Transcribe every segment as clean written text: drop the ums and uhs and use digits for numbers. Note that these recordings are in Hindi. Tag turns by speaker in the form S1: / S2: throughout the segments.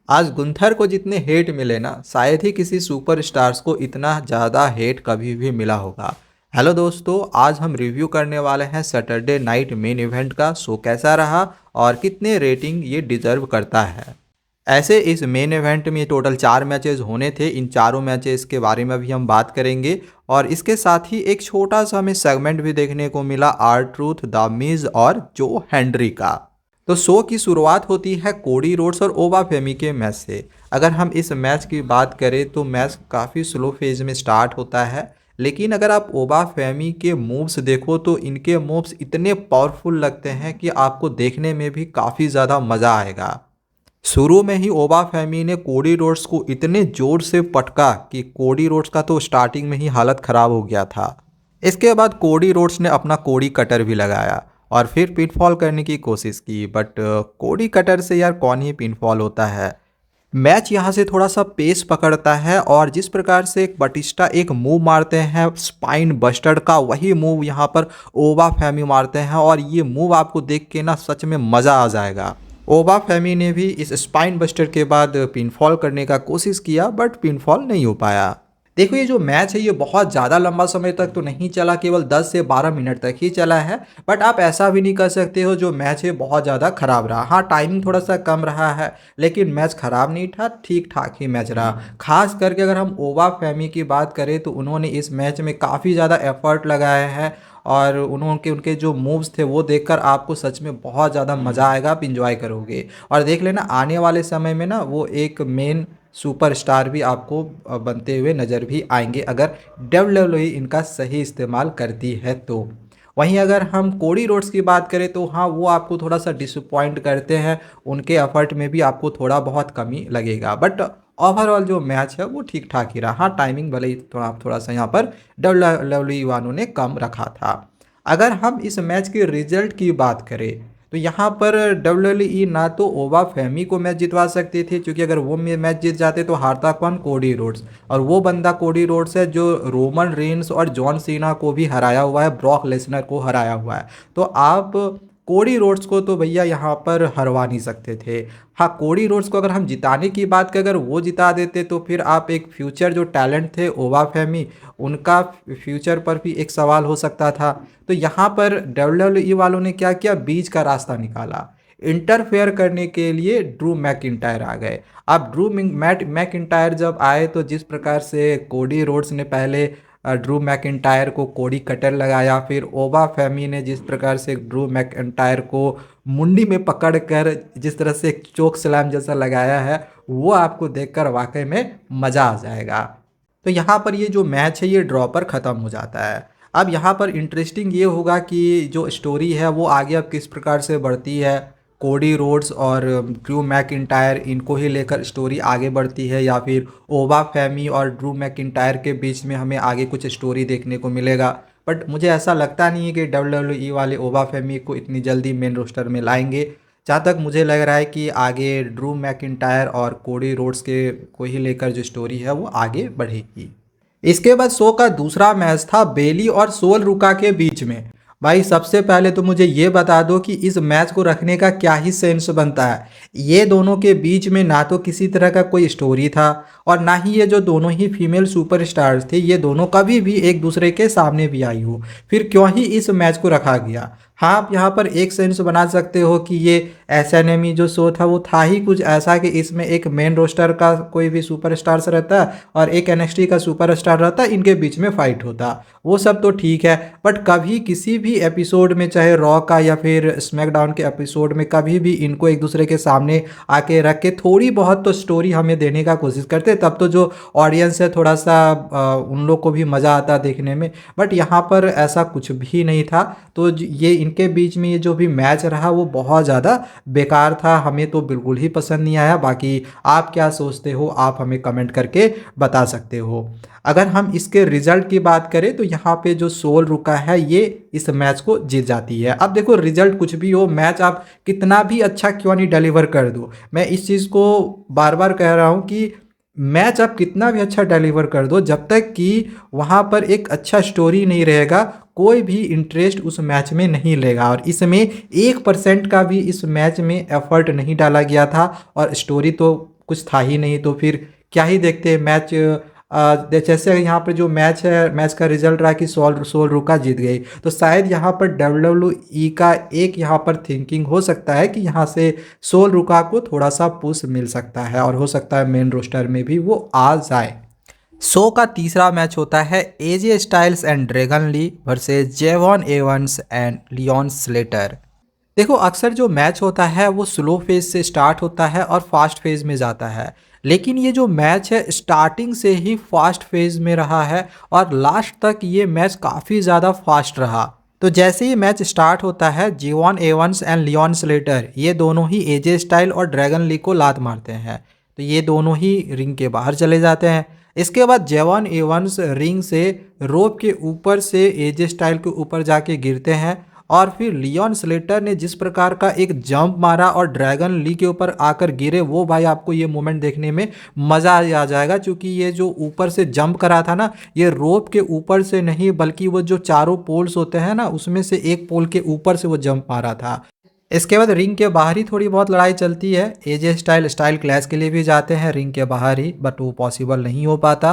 S1: आज गुंथर को जितने हेट मिले ना, शायद ही किसी सुपरस्टार्स को इतना ज़्यादा हेट कभी भी मिला होगा। हेलो दोस्तों, आज हम रिव्यू करने वाले हैं सैटरडे नाइट मेन इवेंट का। शो कैसा रहा और कितने रेटिंग ये डिजर्व करता है। ऐसे इस मेन इवेंट में टोटल 4 मैचेस होने थे। इन चारों मैचेस के बारे में भी हम बात करेंगे और इसके साथ ही एक छोटा सा हमें सेगमेंट भी देखने को मिला आर ट्रूथ, द मिज और जो हेनरी का। तो शो की शुरुआत होती है कोडी रोड्स और ओबा फेमी के मैच से। अगर हम इस मैच की बात करें तो मैच काफ़ी स्लो फेज में स्टार्ट होता है, लेकिन अगर आप ओबा फेमी के मूव्स देखो तो इनके मूव्स इतने पावरफुल लगते हैं कि आपको देखने में भी काफ़ी ज़्यादा मज़ा आएगा। शुरू में ही ओबा फेमी ने कोडी रोड्स को इतने जोर से पटका कि कोडी रोड्स का तो स्टार्टिंग में ही हालत ख़राब हो गया था। इसके बाद कोडी रोड्स ने अपना कोडी कटर भी लगाया और फिर पिनफॉल करने की कोशिश की, बट कोडी कटर से यार कौन ही पिनफॉल होता है। मैच यहाँ से थोड़ा सा पेस पकड़ता है और जिस प्रकार से एक बटिस्टा एक मूव मारते हैं स्पाइन बस्टर का, वही मूव यहाँ पर ओबा फेमी मारते हैं और ये मूव आपको देख के ना सच में मज़ा आ जाएगा। ओबा फेमी ने भी इस स्पाइन बस्टर के बाद पिनफॉल करने का कोशिश किया, बट पिनफॉल नहीं हो पाया। देखो, ये जो मैच है ये बहुत ज़्यादा लंबा समय तक तो नहीं चला, केवल 10 से 12 मिनट तक ही चला है। बट आप ऐसा भी नहीं कर सकते हो जो मैच है बहुत ज़्यादा ख़राब रहा। हाँ, टाइमिंग थोड़ा सा कम रहा है, लेकिन मैच ख़राब नहीं था, ठीक ठाक ही मैच रहा। खास करके अगर हम ओबा फेमी की बात करें तो उन्होंने इस मैच में काफ़ी ज़्यादा एफर्ट लगाया है और उनके जो मूव्स थे वो देखकर आपको सच में बहुत ज़्यादा मज़ा आएगा, आप इंजॉय करोगे। और देख लेना आने वाले समय में ना वो एक मेन सुपरस्टार भी आपको बनते हुए नज़र भी आएंगे अगर WWE इनका सही इस्तेमाल करती है तो। वहीं अगर हम कोडी रोड्स की बात करें तो हाँ, वो आपको थोड़ा सा डिसअपॉइंट करते हैं, उनके एफर्ट में भी आपको थोड़ा बहुत कमी लगेगा। बट ओवरऑल जो मैच है वो ठीक ठाक ही रहा। हाँ, टाइमिंग भले ही थोड़ा सा यहाँ पर WWE वालों ने कम रखा था। अगर हम इस मैच के रिजल्ट की बात करें तो यहाँ पर WWE ना तो ओबा फेमी को मैच जितवा सकते थे, क्योंकि अगर वो मैच जीत जाते तो हारता कौन? Cody Rhodes. और वो बंदा कोडी रोड्स है जो रोमन रेंस और जॉन सीना को भी हराया हुआ है, ब्रॉक लेसनर को हराया हुआ है। तो आप कोडी रोड्स को तो भैया यहाँ पर हरवा नहीं सकते थे। हाँ, कोडी रोड्स को अगर हम जिताने की बात करें, अगर वो जिता देते तो फिर आप एक फ्यूचर जो टैलेंट थे ओबा फेमी, उनका फ्यूचर पर भी एक सवाल हो सकता था। तो यहाँ पर WWE वालों ने क्या किया? बीच का रास्ता निकाला। इंटरफेयर करने के लिए ड्रू मैकिंटायर आ गए। अब ड्रू मैकिंटायर जब आए तो जिस प्रकार से कोडी रोड्स ने पहले ड्रू मैकिंटायर को कोडी कटर लगाया, फिर ओबा फेमी ने जिस प्रकार से ड्रू मैकिंटायर को मुंडी में पकड़कर जिस तरह से एक चोक स्लैम जैसा लगाया है, वो आपको देखकर वाकई में मज़ा आ जाएगा। तो यहाँ पर ये जो मैच है ये ड्रॉ पर ख़त्म हो जाता है। अब यहाँ पर इंटरेस्टिंग ये होगा कि जो स्टोरी है वो आगे अब किस प्रकार से बढ़ती है। कोडी रोड्स और ड्रू मैकिंटायर इनको ही लेकर स्टोरी आगे बढ़ती है, या फिर ओबा फेमी और ड्रू मैकिंटायर के बीच में हमें आगे कुछ स्टोरी देखने को मिलेगा। बट मुझे ऐसा लगता नहीं है कि WWE वाले ओबा फेमी को इतनी जल्दी मेन रोस्टर में लाएंगे। जहाँ तक मुझे लग रहा है कि आगे ड्रू मैकिंटायर और कोडी रोड्स के को ही लेकर जो स्टोरी है वो आगे बढ़ेगी। इसके बाद शो का दूसरा मैच था बेली और सोल रुका के बीच में। भाई, सबसे पहले तो मुझे ये बता दो कि इस मैच को रखने का क्या ही सेंस बनता है। ये दोनों के बीच में ना तो किसी तरह का कोई स्टोरी था और ना ही ये जो दोनों ही फीमेल सुपरस्टार्स थे ये दोनों कभी भी एक दूसरे के सामने भी आई हो, फिर क्यों ही इस मैच को रखा गया। हाँ, आप यहाँ पर एक सेंस बना सकते हो कि ये SNME जो शो था वो था ही कुछ ऐसा कि इसमें एक मेन रोस्टर का कोई भी सुपरस्टार्स रहता और एक NXT का सुपरस्टार रहता, इनके बीच में फाइट होता, वो सब तो ठीक है। बट कभी किसी भी एपिसोड में, चाहे रॉ का या फिर स्मैकडाउन के एपिसोड में, कभी भी इनको एक दूसरे के सामने आके रख के थोड़ी बहुत तो स्टोरी हमें देने का कोशिश करते, तब तो जो ऑडियंस है थोड़ा सा उन लोग को भी मज़ा आता देखने में। बट यहाँ पर ऐसा कुछ भी नहीं था। तो ये इनके बीच में ये जो भी मैच रहा वो बहुत ज़्यादा बेकार था, हमें तो बिल्कुल ही पसंद नहीं आया। बाकी आप क्या सोचते हो आप हमें कमेंट करके बता सकते हो। अगर हम इसके रिजल्ट की बात करें तो यहाँ पे जो सोल रुका है ये इस मैच को जीत जाती है। अब देखो, रिजल्ट कुछ भी हो, मैच आप कितना भी अच्छा क्यों नहीं डिलीवर कर दो, मैं इस चीज़ को बार बार कह रहा हूँ कि मैच आप कितना भी अच्छा डिलीवर कर दो, जब तक कि वहाँ पर एक अच्छा स्टोरी नहीं रहेगा कोई भी इंटरेस्ट उस मैच में नहीं लेगा। और इसमें 1% का भी इस मैच में एफर्ट नहीं डाला गया था और स्टोरी तो कुछ था ही नहीं, तो फिर क्या ही देखते मैच। जैसे यहाँ पर जो मैच है, मैच का रिजल्ट रहा कि सोल रुका जीत गई, तो शायद यहाँ पर WWE का एक यहाँ पर थिंकिंग हो सकता है कि यहाँ से सोल रुका को थोड़ा सा पुश मिल सकता है और हो सकता है मेन रोस्टर में भी वो आ जाए। शो का तीसरा मैच होता है AJ Styles and Dragon Lee versus Jevon Evans and Leon Slater. देखो अक्सर जो मैच होता है वो स्लो फेज से स्टार्ट होता है और फास्ट फेज में जाता है, लेकिन ये जो मैच है स्टार्टिंग से ही फास्ट फेज में रहा है और लास्ट तक ये मैच काफ़ी ज़्यादा फास्ट रहा। तो जैसे ही मैच स्टार्ट होता है, जेवॉन एवंस एंड लियोन स्लेटर ये दोनों ही एजे स्टाइल और ड्रैगन ली को लात मारते हैं, तो ये दोनों ही रिंग के बाहर चले जाते हैं। इसके बाद जेवॉन एवंस रिंग से रोप के ऊपर से एजे स्टाइल के ऊपर जाके गिरते हैं और फिर लियोन स्लेटर ने जिस प्रकार का एक जंप मारा और ड्रैगन ली के ऊपर आकर गिरे, वो भाई आपको ये मोमेंट देखने में मज़ा आ जाएगा, क्योंकि ये जो ऊपर से जंप करा था ना, ये रोप के ऊपर से नहीं बल्कि वो जो चारों पोल्स होते हैं ना उसमें से एक पोल के ऊपर से वो जंप मारा था। इसके बाद रिंग के बाहर ही थोड़ी बहुत लड़ाई चलती है। एजे स्टाइल क्लैश के लिए भी जाते हैं रिंग के बाहर ही, बट वो पॉसिबल नहीं हो पाता।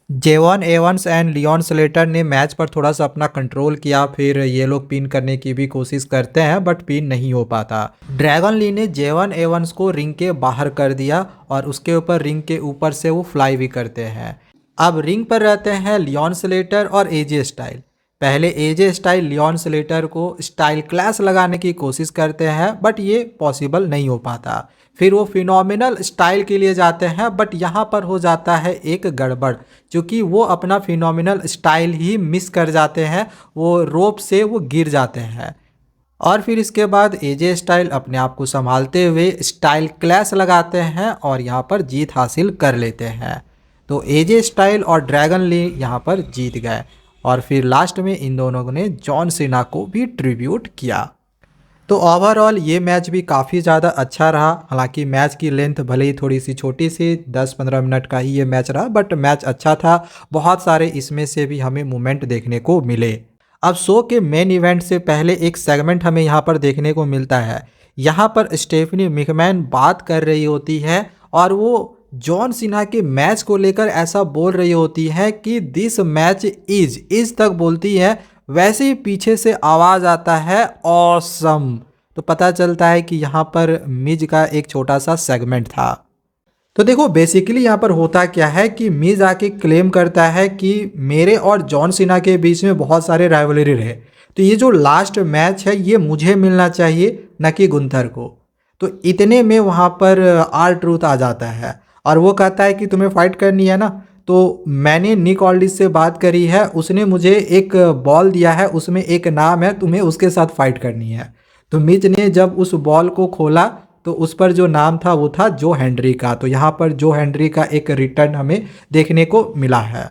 S1: जेवॉन एवंस एंड लियोन स्लेटर ने मैच पर थोड़ा सा अपना कंट्रोल किया, फिर ये लोग पिन करने की भी कोशिश करते हैं बट पिन नहीं हो पाता। ड्रैगन ली ने जेवॉन एवंस को रिंग के बाहर कर दिया और उसके ऊपर रिंग के ऊपर से वो फ्लाई भी करते हैं। अब रिंग पर रहते हैं लियोन स्लेटर और एजे स्टाइल। पहले एजे स्टाइल लियोन स्लेटर को स्टाइल क्लैश लगाने की कोशिश करते हैं बट ये पॉसिबल नहीं हो पाता। फिर वो फिनोमिनल स्टाइल के लिए जाते हैं बट यहाँ पर हो जाता है एक गड़बड़, क्योंकि वो अपना फिनोमिनल स्टाइल ही मिस कर जाते हैं, वो रोप से वो गिर जाते हैं। और फिर इसके बाद एजे स्टाइल अपने आप को संभालते हुए स्टाइल क्लैश लगाते हैं और यहाँ पर जीत हासिल कर लेते हैं। तो एजे स्टाइल और ड्रैगन ली यहाँ पर जीत गए और फिर लास्ट में इन दोनों ने जॉन सीना को भी ट्रिब्यूट किया। तो ओवरऑल ये मैच भी काफ़ी ज़्यादा अच्छा रहा। हालांकि मैच की लेंथ भले ही थोड़ी सी छोटी सी 10-15 मिनट का ही ये मैच रहा, बट मैच अच्छा था। बहुत सारे इसमें से भी हमें मोमेंट देखने को मिले। अब शो के मेन इवेंट से पहले एक सेगमेंट हमें यहाँ पर देखने को मिलता है। यहाँ पर स्टेफनी मैकमैन बात कर रही होती है और वो जॉन सीना के मैच को लेकर ऐसा बोल रही होती है कि दिस मैच इज तक बोलती है, वैसे ही पीछे से आवाज़ आता है ऑसम। तो पता चलता है कि यहाँ पर मिज का एक छोटा सा सेगमेंट था। तो देखो बेसिकली यहाँ पर होता क्या है कि मिज आके क्लेम करता है कि मेरे और जॉन सीना के बीच में बहुत सारे राइवलरी रहे, तो ये जो लास्ट मैच है ये मुझे मिलना चाहिए, न कि गुंथर को। तो इतने में वहाँ पर R-Truth आ जाता है और वो कहता है कि तुम्हें फाइट करनी है ना, तो मैंने निक ऑल्डिस से बात करी है, उसने मुझे एक बॉल दिया है, उसमें एक नाम है, तुम्हें उसके साथ फाइट करनी है। तो मिज ने जब उस बॉल को खोला तो उस पर जो नाम था वो था जो हेनरी का। तो यहाँ पर जो हेनरी का एक रिटर्न हमें देखने को मिला है।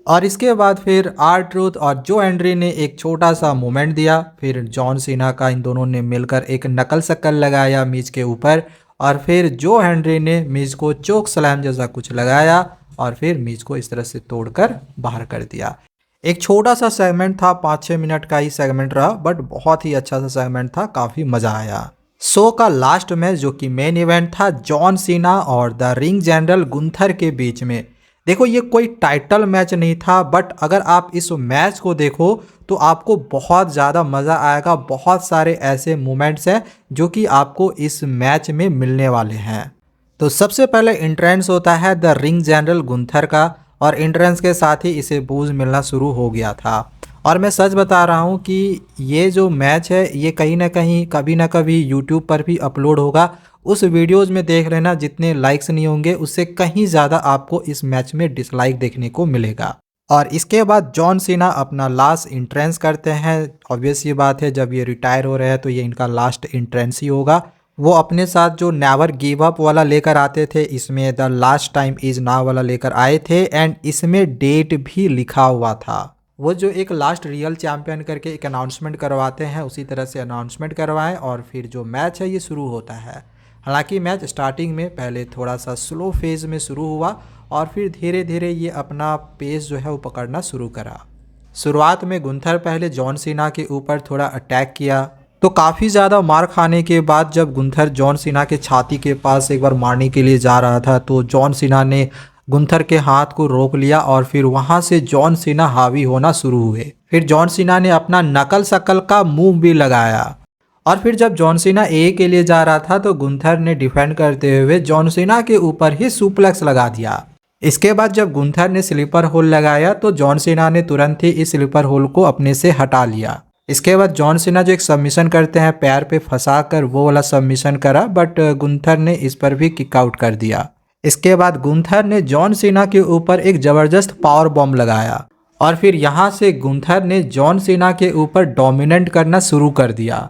S1: और इसके बाद फिर R-Truth और जो हेनरी ने एक छोटा सा मोमेंट दिया। फिर जॉन सीना का इन दोनों ने मिलकर एक नकल शकल लगाया मिज के ऊपर और फिर जो हेनरी ने मिज को चोक स्लैम जैसा कुछ लगाया और फिर मिज को इस तरह से तोड़कर बाहर कर दिया। एक छोटा सा सेगमेंट था, 5-6 मिनट का ही सेगमेंट रहा, बट बहुत ही अच्छा सा सेगमेंट था, काफ़ी मज़ा आया। शो का लास्ट मैच जो कि मेन इवेंट था जॉन सीना और द रिंग जनरल गुंथर के बीच में। देखो ये कोई टाइटल मैच नहीं था, बट अगर आप इस मैच को देखो तो आपको बहुत ज़्यादा मज़ा आएगा। बहुत सारे ऐसे मोमेंट्स हैं जो कि आपको इस मैच में मिलने वाले हैं। तो सबसे पहले एंट्रेंस होता है द रिंग जनरल गुंथर का और एंट्रेंस के साथ ही इसे बूज मिलना शुरू हो गया था। और मैं सच बता रहा हूँ कि ये जो मैच है ये कहीं ना कहीं कभी ना कभी यूट्यूब पर भी अपलोड होगा। उस वीडियोज़ में देख लेना, जितने लाइक्स नहीं होंगे उससे कहीं ज़्यादा आपको इस मैच में डिसलाइक देखने को मिलेगा। और इसके बाद जॉन सीना अपना लास्ट एंट्रेंस करते हैं। ऑब्वियस ये बात है, जब ये रिटायर हो रहे हैं तो ये इनका लास्ट एंट्रेंस ही होगा। वो अपने साथ जो नेवर गिव अप वाला लेकर आते थे, इसमें the last time is now वाला लेकर आए थे एंड इसमें डेट भी लिखा हुआ था। वो जो एक लास्ट रियल चैंपियन करके एक अनाउंसमेंट करवाते हैं, उसी तरह से अनाउंसमेंट करवाएं और फिर जो मैच है ये शुरू होता है। हालांकि मैच स्टार्टिंग में पहले थोड़ा सा स्लो फेज में शुरू हुआ और फिर धीरे धीरे ये अपना पेस जो है वो पकड़ना शुरू करा। शुरुआत में गुंथर पहले जॉन सीना के ऊपर थोड़ा अटैक किया, तो काफ़ी ज़्यादा मार खाने के बाद जब गुंथर जॉन सीना के छाती के पास एक बार मारने के लिए जा रहा था तो जॉन सीना ने गुंथर के हाथ को रोक लिया और फिर वहां से जॉन सीना हावी होना शुरू हुए। फिर जॉन सीना ने अपना नकल सकल का मूव भी लगाया और फिर जब जॉन सीना ए के लिए जा रहा था तो गुंथर ने डिफेंड करते हुए जॉन सीना के ऊपर ही सुप्लेक्स लगा दिया। इसके बाद जब गुंथर ने स्लीपर होल लगाया तो जॉन सीना ने तुरंत ही इस स्लीपर होल को अपने से हटा लिया। इसके बाद जॉन सीना जो एक सबमिशन करते हैं पैर पे फंसा कर वो वाला सबमिशन करा, बट गुंथर ने इस पर भी किक आउट कर दिया। इसके बाद गुंथर ने जॉन सीना के ऊपर एक ज़बरदस्त पावर बॉम्ब लगाया और फिर यहाँ से गुंथर ने जॉन सीना के ऊपर डोमिनेट करना शुरू कर दिया।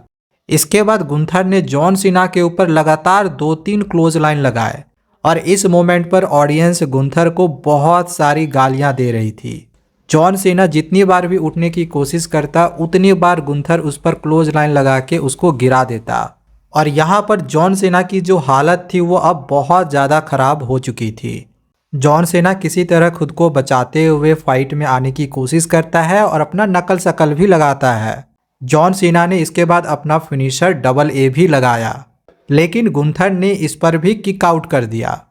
S1: इसके बाद गुंथर ने जॉन सीना के ऊपर लगातार 2-3 क्लोज लाइन लगाए और इस मोमेंट पर ऑडियंस गुंथर को बहुत सारी गालियां दे रही थी। जॉन सीना जितनी बार भी उठने की कोशिश करता उतनी बार गुंथर उस पर क्लोज लाइन लगा के उसको गिरा देता और यहाँ पर जॉन सीना की जो हालत थी वो अब बहुत ज़्यादा खराब हो चुकी थी। जॉन सीना किसी तरह खुद को बचाते हुए फाइट में आने की कोशिश करता है और अपना नकल सकल भी लगाता है। जॉन सीना ने इसके बाद अपना फिनिशर डबल ए भी लगाया, लेकिन गुंथर ने इस पर भी किक आउट कर दिया।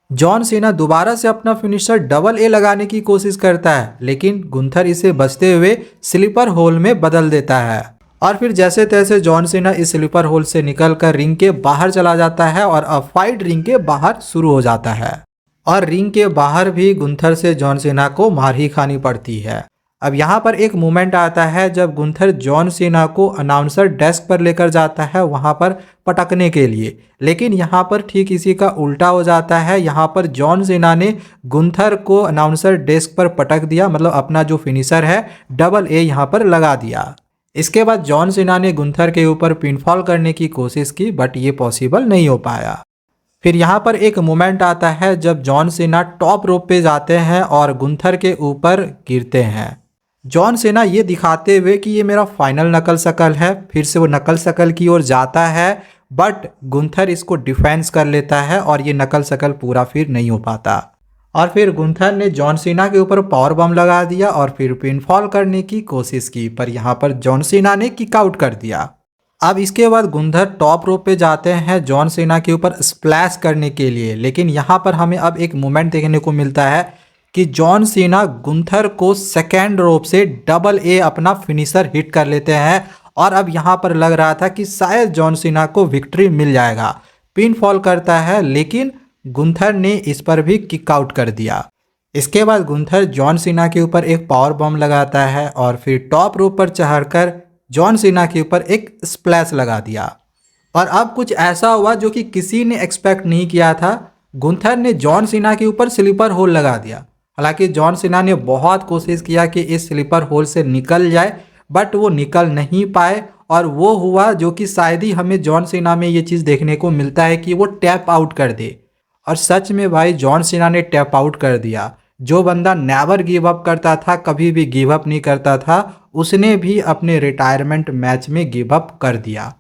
S1: जॉन सीना दोबारा से अपना फिनिशर डबल ए लगाने की कोशिश करता है, लेकिन गुंथर इसे बचते हुए स्लीपर होल में बदल देता है और फिर जैसे तैसे जॉन सीना इस स्लीपर होल से निकलकर रिंग के बाहर चला जाता है और अब फाइट रिंग के बाहर शुरू हो जाता है और रिंग के बाहर भी गुंथर से जॉन सीना को मार ही खानी पड़ती है। अब यहाँ पर एक मोमेंट आता है जब गुंथर जॉन सीना को अनाउंसर डेस्क पर लेकर जाता है वहाँ पर पटकने के लिए, लेकिन यहाँ पर ठीक इसी का उल्टा हो जाता है। यहाँ पर जॉन सीना ने गुंथर को अनाउंसर डेस्क पर पटक दिया, मतलब अपना जो फिनिशर है डबल ए यहाँ पर लगा दिया। इसके बाद जॉन सीना ने गुंथर के ऊपर पिनफॉल करने की कोशिश की, बट ये पॉसिबल नहीं हो पाया। फिर यहाँ पर एक मोमेंट आता है जब जॉन सीना टॉप रोप पे जाते हैं और गुंथर के ऊपर गिरते हैं। जॉन सीना ये दिखाते हुए कि ये मेरा फाइनल नकल सकल है, फिर से वो नकल सकल की ओर जाता है, बट गुंथर इसको डिफेंस कर लेता है और ये नकल सकल पूरा फिर नहीं हो पाता। और फिर गुंथर ने जॉन सीना के ऊपर पावर बम लगा दिया और फिर पिनफॉल करने की कोशिश की, पर यहाँ पर जॉन सीना ने किक आउट कर दिया। अब इसके बाद गुंथर टॉप रोप पे जाते हैं जॉन सीना के ऊपर स्प्लैश करने के लिए, लेकिन यहाँ पर हमें अब एक मोमेंट देखने को मिलता है कि जॉन सीना गुंथर को सेकेंड रोप से डबल ए अपना फिनिशर हिट कर लेते हैं और अब यहाँ पर लग रहा था कि शायद जॉन सीना को विक्ट्री मिल जाएगा। पिन फॉल करता है, लेकिन गुंथर ने इस पर भी किक आउट कर दिया। इसके बाद गुंथर जॉन सीना के ऊपर एक पावर बम लगाता है और फिर टॉप रोप पर चढ़कर जॉन सीना के ऊपर एक स्प्लैश लगा दिया। और अब कुछ ऐसा हुआ जो कि किसी ने एक्सपेक्ट नहीं किया था। गुंथर ने जॉन सीना के ऊपर स्लीपर होल लगा दिया। हालांकि जॉन सीना ने बहुत कोशिश किया कि इस स्लीपर होल से निकल जाए, बट वो निकल नहीं पाए और वो हुआ जो कि शायद ही हमें जॉन सीना में ये चीज़ देखने को मिलता है कि वो टैप आउट कर दे। और सच में भाई जॉन सीना ने टैप आउट कर दिया। जो बंदा नेवर गिव अप करता था, कभी भी गिव अप नहीं करता था, उसने भी अपने रिटायरमेंट मैच में गिव अप कर दिया।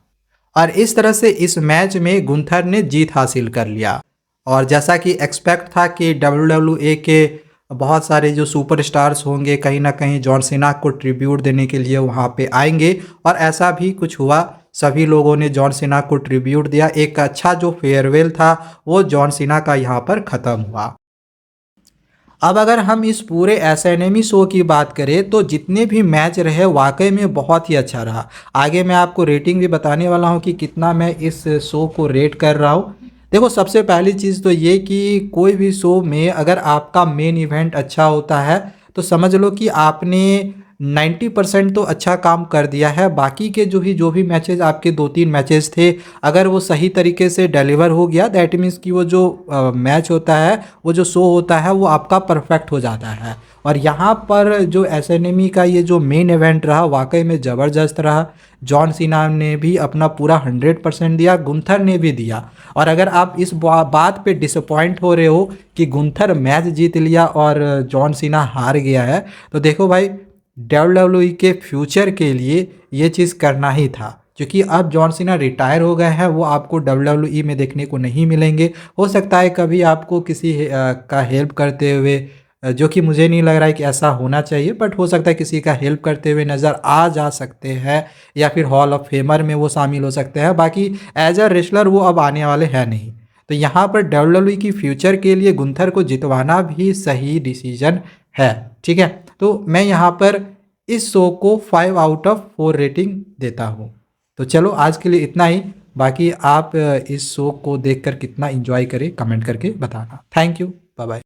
S1: और इस तरह से इस मैच में गुंथर ने जीत हासिल कर लिया। और जैसा कि एक्सपेक्ट था कि WWE के बहुत सारे जो सुपरस्टार्स होंगे कहीं ना कहीं जॉन सीना को ट्रिब्यूट देने के लिए वहाँ पे आएंगे, और ऐसा भी कुछ हुआ। सभी लोगों ने जॉन सीना को ट्रिब्यूट दिया। एक अच्छा जो फेयरवेल था वो जॉन सीना का यहाँ पर ख़त्म हुआ। अब अगर हम इस पूरे एसएनएमई शो की बात करें तो जितने भी मैच रहे वाकई में बहुत ही अच्छा रहा। आगे मैं आपको रेटिंग भी बताने वाला हूँ कि कितना मैं इस शो को रेट कर रहा हूँ। देखो, सबसे पहली चीज़ तो ये कि कोई भी शो में अगर आपका मेन इवेंट अच्छा होता है तो समझ लो कि आपने 90% तो अच्छा काम कर दिया है। बाकी के जो भी मैचेस, आपके 2-3 मैचेस थे, अगर वो सही तरीके से डिलीवर हो गया, दैट मीन्स कि वो जो मैच होता है, वो जो शो होता है, वो आपका परफेक्ट हो जाता है। और यहाँ पर जो एसएनएमई का ये जो मेन इवेंट रहा वाकई में ज़बरदस्त रहा। जॉन सीना ने भी अपना पूरा 100% दिया, गुंथर ने भी दिया। और अगर आप इस बात पे डिसअपॉइंट हो रहे हो कि गुंथर मैच जीत लिया और जॉन सीना हार गया है, तो देखो भाई, WWE के फ्यूचर के लिए ये चीज़ करना ही था, क्योंकि अब जॉन सीना रिटायर हो गए हैं, वो आपको WWE में देखने को नहीं मिलेंगे। हो सकता है कभी आपको किसी का हेल्प करते हुए जो कि मुझे नहीं लग रहा है कि ऐसा होना चाहिए, बट हो सकता है किसी का हेल्प करते हुए नज़र आ जा सकते हैं या फिर हॉल ऑफ फेमर में वो शामिल हो सकते हैं। बाकी एज अ रेसलर वो अब आने वाले हैं नहीं। तो यहाँ पर डब्ल्यूडब्ल्यूई की फ्यूचर के लिए गुंथर को जितवाना भी सही डिसीजन है। ठीक है, तो मैं यहाँ पर इस शो को 5/4 रेटिंग देता हूँ। तो चलो आज के लिए इतना ही। बाकी आप इस शो को देखकर कितना एंजॉय करें कमेंट करके बताना। Thank you, bye bye.